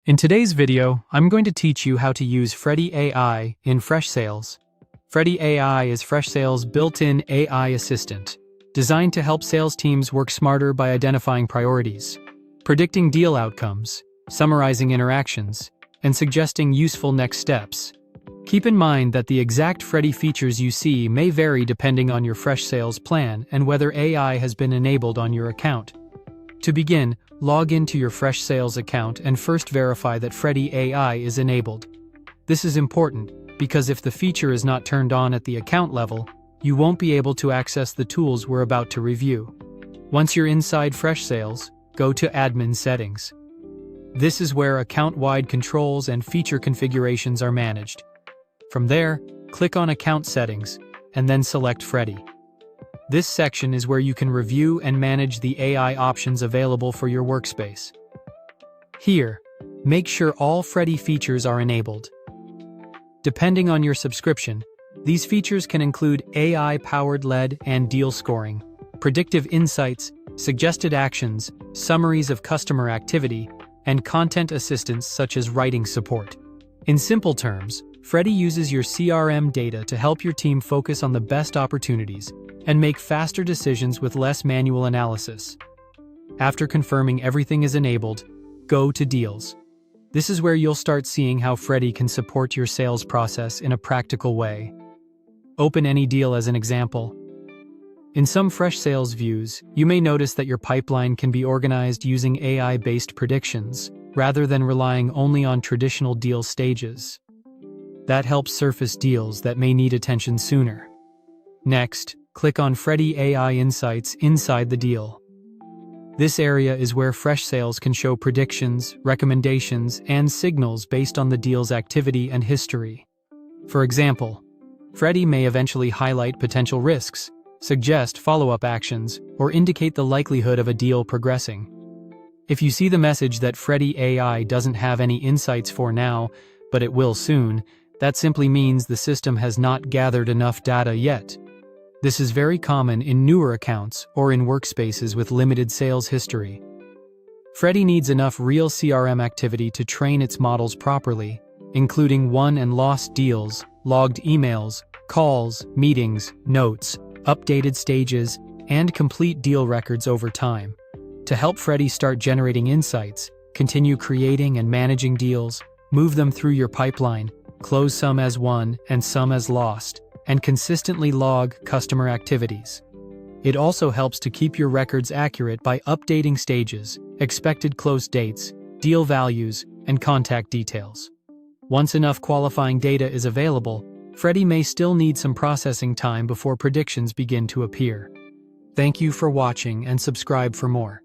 In today's video, I'm going to teach you how to use Freddy AI in Freshsales. Freddy AI is Freshsales' built-in AI assistant, designed to help sales teams work smarter by identifying priorities, predicting deal outcomes, summarizing interactions, and suggesting useful next steps. Keep in mind that the exact Freddy features you see may vary depending on your Freshsales plan and whether AI has been enabled on your account. To begin, log into your Freshsales account and first verify that Freddy AI is enabled. This is important because if the feature is not turned on at the account level, you won't be able to access the tools we're about to review. Once you're inside Freshsales, go to Admin Settings. This is where account-wide controls and feature configurations are managed. From there, click on Account Settings, and then select Freddy. This section is where you can review and manage the AI options available for your workspace. Here, make sure all Freddy features are enabled. Depending on your subscription, these features can include AI-powered lead and deal scoring, predictive insights, suggested actions, summaries of customer activity, and content assistance such as writing support. In simple terms, Freddy uses your CRM data to help your team focus on the best opportunities and make faster decisions with less manual analysis. After confirming everything is enabled, go to Deals. This is where you'll start seeing how Freddy can support your sales process in a practical way. Open any deal as an example. In some Freshsales views, you may notice that your pipeline can be organized using AI-based predictions, rather than relying only on traditional deal stages. That helps surface deals that may need attention sooner. Next, click on Freddy AI Insights inside the deal. This area is where Freshsales can show predictions, recommendations, and signals based on the deal's activity and history. For example, Freddy may eventually highlight potential risks, suggest follow-up actions, or indicate the likelihood of a deal progressing. If you see the message that Freddy AI doesn't have any insights for now, but it will soon, that simply means the system has not gathered enough data yet. This is very common in newer accounts or in workspaces with limited sales history. Freddy needs enough real CRM activity to train its models properly, including won and lost deals, logged emails, calls, meetings, notes, updated stages, and complete deal records over time. To help Freddy start generating insights, continue creating and managing deals, move them through your pipeline, close some as won and some as lost, and consistently log customer activities. It also helps to keep your records accurate by updating stages, expected close dates, deal values, and contact details. Once enough qualifying data is available, Freddy may still need some processing time before predictions begin to appear. Thank you for watching and subscribe for more.